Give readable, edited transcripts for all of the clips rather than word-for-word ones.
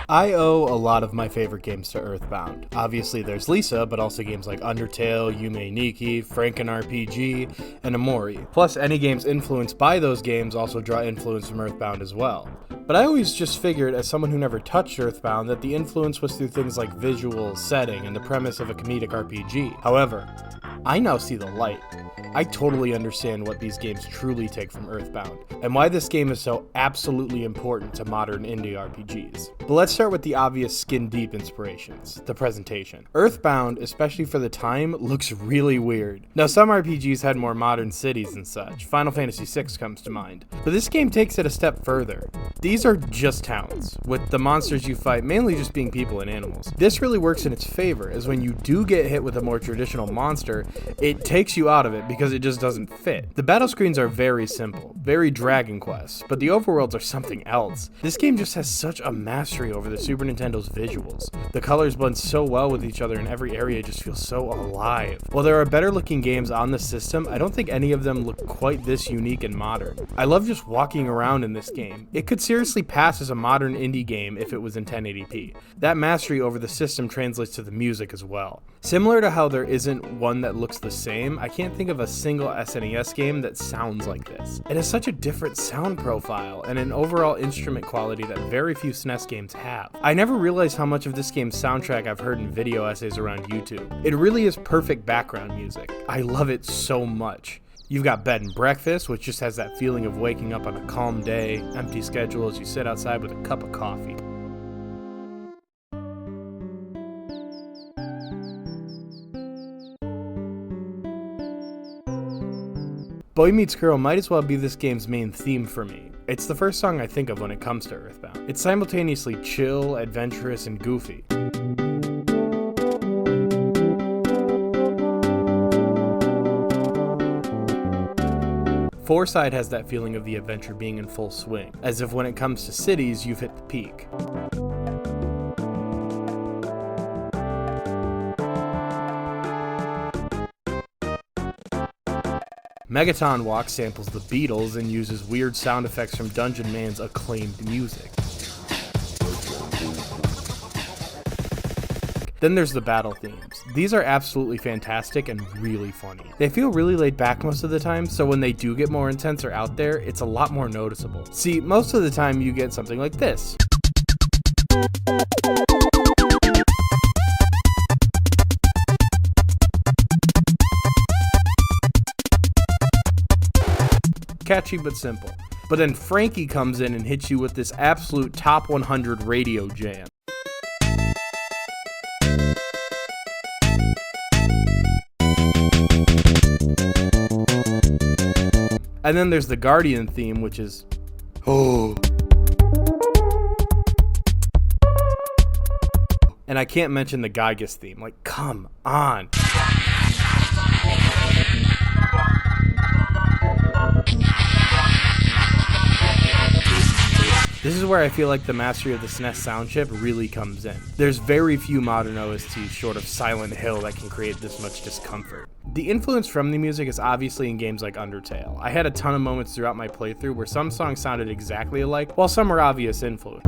I owe a lot of my favorite games to Earthbound. Obviously there's Lisa, but also games like Undertale, Yume Nikki, Franken RPG, and Amori. Plus any games influenced by those games also draw influence from Earthbound as well. But I always just figured, as someone who never touched Earthbound, that the influence was through things like visuals, setting, and the premise of a comedic RPG. However, I now see the light. I totally understand what these games truly take from Earthbound, and why this game is so absolutely important to modern indie RPGs. But let's start with the obvious skin-deep inspirations, the presentation. Earthbound, especially for the time, looks really weird. Now some RPGs had more modern cities and such, Final Fantasy VI comes to mind, but this game takes it a step further. These are just towns, with the monsters you fight mainly just being people and animals. This really works in its favor, as when you do get hit with a more traditional monster, it takes you out of it because it just doesn't fit. The battle screens are very simple, very Dragon Quest, but the overworlds are something else. This game just has such a mastery over the Super Nintendo's visuals. The colors blend so well with each other and every area just feels so alive. While there are better looking games on the system, I don't think any of them look quite this unique and modern. I love just walking around in this game. It could seriously pass as a modern indie game if it was in 1080p. That mastery over the system translates to the music as well. Similar to how there isn't one that looks the same, I can't think of a single SNES game that sounds like this. It has such a different sound profile and an overall instrument quality that very few SNES games have. I never realized how much of this game's soundtrack I've heard in video essays around YouTube. It really is perfect background music. I love it so much. You've got Bed and Breakfast, which just has that feeling of waking up on a calm day, empty schedule as you sit outside with a cup of coffee. Boy Meets Girl might as well be this game's main theme for me. It's the first song I think of when it comes to Earthbound. It's simultaneously chill, adventurous, and goofy. Fourside has that feeling of the adventure being in full swing, as if when it comes to cities, you've hit the peak. Megaton Walk samples the Beatles and uses weird sound effects from Dungeon Man's acclaimed music. Then there's the battle themes. These are absolutely fantastic and really funny. They feel really laid back most of the time, so when they do get more intense or out there, it's a lot more noticeable. See, most of the time you get something like this. Catchy but simple. But then Frankie comes in and hits you with this absolute top 100 radio jam. And then there's the Guardian theme, which is oh. And I can't mention the Gygas theme. Like, come on. This is where I feel like the mastery of the SNES sound chip really comes in. There's very few modern OSTs short of Silent Hill that can create this much discomfort. The influence from the music is obviously in games like Undertale. I had a ton of moments throughout my playthrough where some songs sounded exactly alike, while some were obvious influence.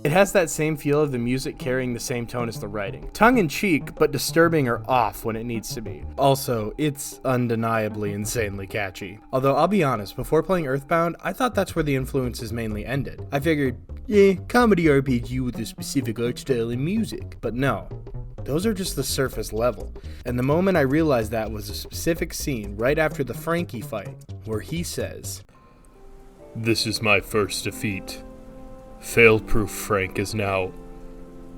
It has that same feel of the music carrying the same tone as the writing. Tongue-in-cheek, but disturbing or off when it needs to be. Also, it's undeniably insanely catchy. Although, I'll be honest, before playing Earthbound, I thought that's where the influences mainly ended. I figured, yeah, comedy RPG with a specific art style and music. But no. Those are just the surface level. And the moment I realized that was a specific scene right after the Frankie fight, where he says, "This is my first defeat. Fail-proof Frank is now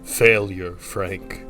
Failure Frank."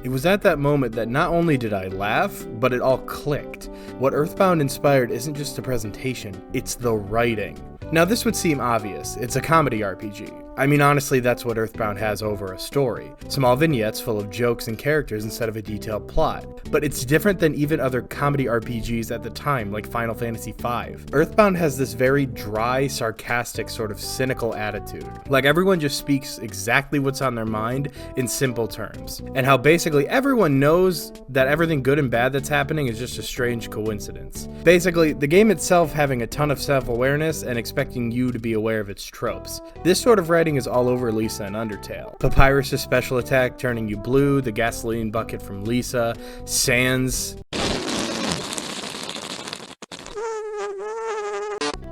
It was at that moment that not only did I laugh, but it all clicked. What Earthbound inspired isn't just the presentation, it's the writing. Now this would seem obvious, it's a comedy RPG. I mean, honestly, that's what Earthbound has over a story. Small vignettes full of jokes and characters instead of a detailed plot. But it's different than even other comedy RPGs at the time, like Final Fantasy V. Earthbound has this very dry, sarcastic, sort of cynical attitude. Like everyone just speaks exactly what's on their mind in simple terms. And how basically everyone knows that everything good and bad that's happening is just a strange coincidence. Basically, the game itself having a ton of self-awareness and expecting you to be aware of its tropes. This sort of writing is all over Lisa and Undertale. Papyrus' special attack turning you blue, the gasoline bucket from Lisa, Sans,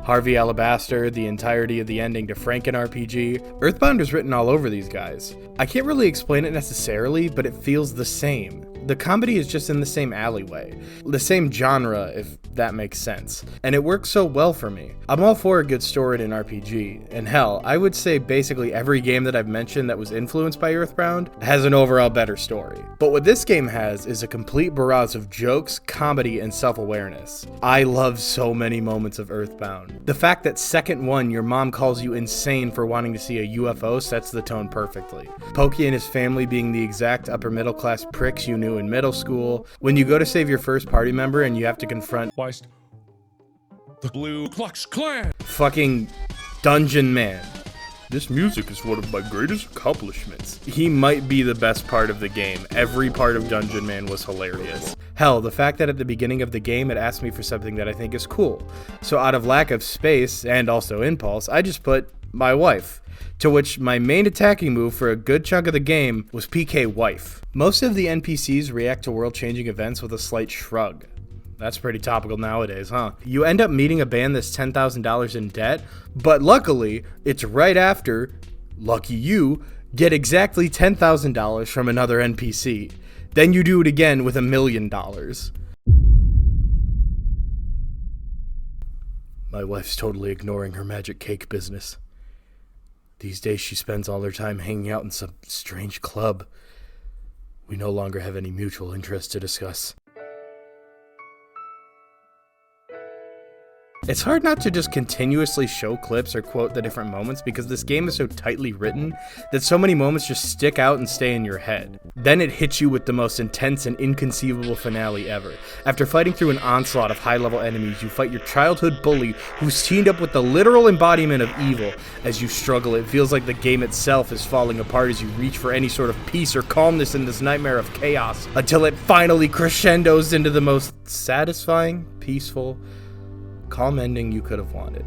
Harvey Alabaster, the entirety of the ending to Franken RPG. Earthbound is written all over these guys. I can't really explain it necessarily, but it feels the same. The comedy is just in the same alleyway, the same genre, if that makes sense, and it works so well for me. I'm all for a good story in an RPG, and hell, I would say basically every game that I've mentioned that was influenced by Earthbound has an overall better story. But what this game has is a complete barrage of jokes, comedy, and self-awareness. I love so many moments of Earthbound. The fact that second one, your mom calls you insane for wanting to see a UFO sets the tone perfectly. Pokey and his family being the exact upper middle class pricks you knew in middle school. When you go to save your first party member and you have to confront the Blue Klux Klan fucking Dungeon Man. This music is one of my greatest accomplishments. He might be the best part of the game. Every part of Dungeon Man was hilarious. Hell, the fact that at the beginning of the game it asked me for something that I think is cool. So out of lack of space and also impulse, I just put my wife. To which my main attacking move for a good chunk of the game was PK Wife. Most of the NPCs react to world-changing events with a slight shrug. That's pretty topical nowadays, huh? You end up meeting a band that's $10,000 in debt, but luckily, it's right after, lucky you, get exactly $10,000 from another NPC. Then you do it again with $1 million. My wife's totally ignoring her magic cake business. These days she spends all her time hanging out in some strange club. We no longer have any mutual interest to discuss. It's hard not to just continuously show clips or quote the different moments because this game is so tightly written that so many moments just stick out and stay in your head. Then it hits you with the most intense and inconceivable finale ever. After fighting through an onslaught of high-level enemies, you fight your childhood bully who's teamed up with the literal embodiment of evil. As you struggle, it feels like the game itself is falling apart as you reach for any sort of peace or calmness in this nightmare of chaos, until it finally crescendos into the most satisfying, peaceful, calm ending you could have wanted.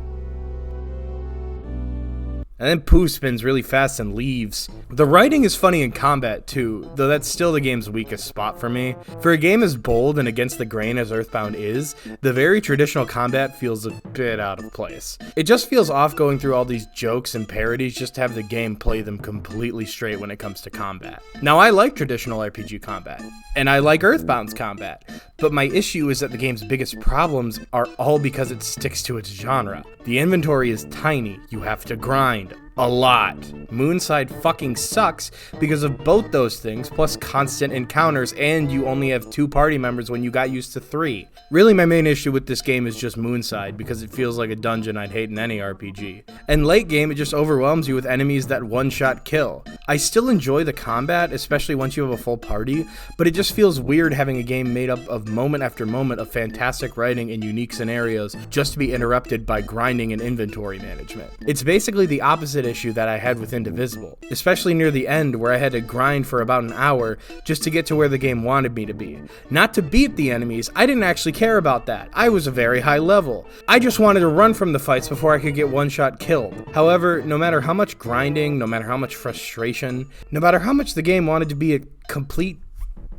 And then Pooh spins really fast and leaves. The writing is funny in combat too, though that's still the game's weakest spot for me. For a game as bold and against the grain as Earthbound is, the very traditional combat feels a bit out of place. It just feels off going through all these jokes and parodies just to have the game play them completely straight when it comes to combat. Now I like traditional RPG combat, and I like Earthbound's combat, but my issue is that the game's biggest problems are all because it sticks to its genre. The inventory is tiny, you have to grind a lot. Moonside fucking sucks because of both those things, plus constant encounters, and you only have 2 party members when you got used to 3. Really, my main issue with this game is just Moonside, because it feels like a dungeon I'd hate in any RPG. And late game, it just overwhelms you with enemies that one-shot kill. I still enjoy the combat, especially once you have a full party, but it just feels weird having a game made up of moment after moment of fantastic writing and unique scenarios just to be interrupted by grinding and inventory management. It's basically the opposite issue that I had with Indivisible, especially near the end where I had to grind for about an hour just to get to where the game wanted me to be. Not to beat the enemies, I didn't actually care about that. I was a very high level. I just wanted to run from the fights before I could get one-shot killed. However, no matter how much grinding, no matter how much frustration, no matter how much the game wanted to be a complete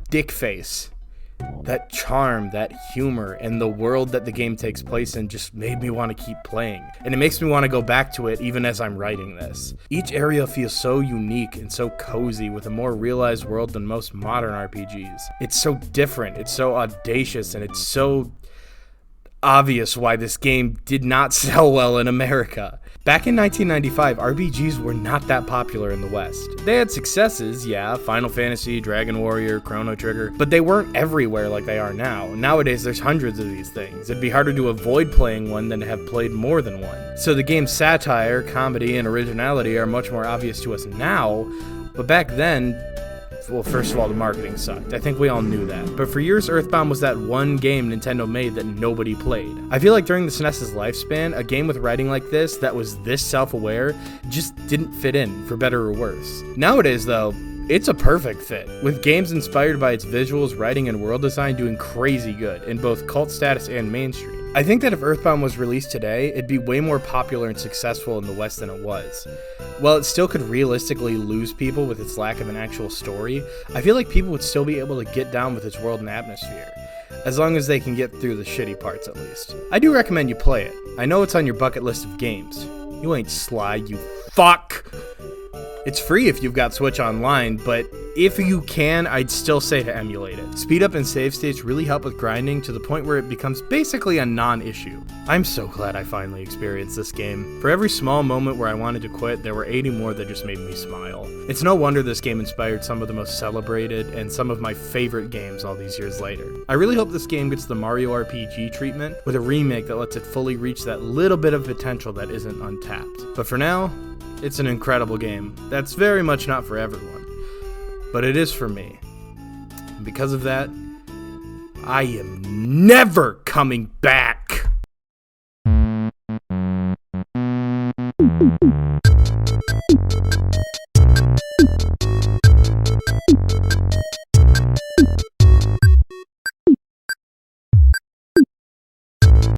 dick face, that charm, that humor, and the world that the game takes place in just made me want to keep playing. And it makes me want to go back to it even as I'm writing this. Each area feels so unique and so cozy with a more realized world than most modern RPGs. It's so different, it's so audacious, and it's so obvious why this game did not sell well in America. Back in 1995, RPGs were not that popular in the West. They had successes, yeah, Final Fantasy, Dragon Warrior, Chrono Trigger, but they weren't everywhere like they are now. Nowadays, there's hundreds of these things. It'd be harder to avoid playing one than to have played more than one. So the game's satire, comedy, and originality are much more obvious to us now, but back then, well, first of all, the marketing sucked. I think we all knew that. But for years, Earthbound was that one game Nintendo made that nobody played. I feel like during the SNES's lifespan, a game with writing like this that was this self-aware just didn't fit in, for better or worse. Nowadays, though, it's a perfect fit, with games inspired by its visuals, writing, and world design doing crazy good in both cult status and mainstream. I think that if Earthbound was released today, it'd be way more popular and successful in the West than it was. While it still could realistically lose people with its lack of an actual story, I feel like people would still be able to get down with its world and atmosphere, as long as they can get through the shitty parts at least. I do recommend you play it. I know it's on your bucket list of games. You ain't sly, you fuck! It's free if you've got Switch Online, but if you can, I'd still say to emulate it. Speed up and save states really help with grinding to the point where it becomes basically a non-issue. I'm so glad I finally experienced this game. For every small moment where I wanted to quit, there were 80 more that just made me smile. It's no wonder this game inspired some of the most celebrated and some of my favorite games all these years later. I really hope this game gets the Mario RPG treatment with a remake that lets it fully reach that little bit of potential that isn't untapped. But for now, it's an incredible game that's very much not for everyone, but it is for me. And because of that, I am never coming back.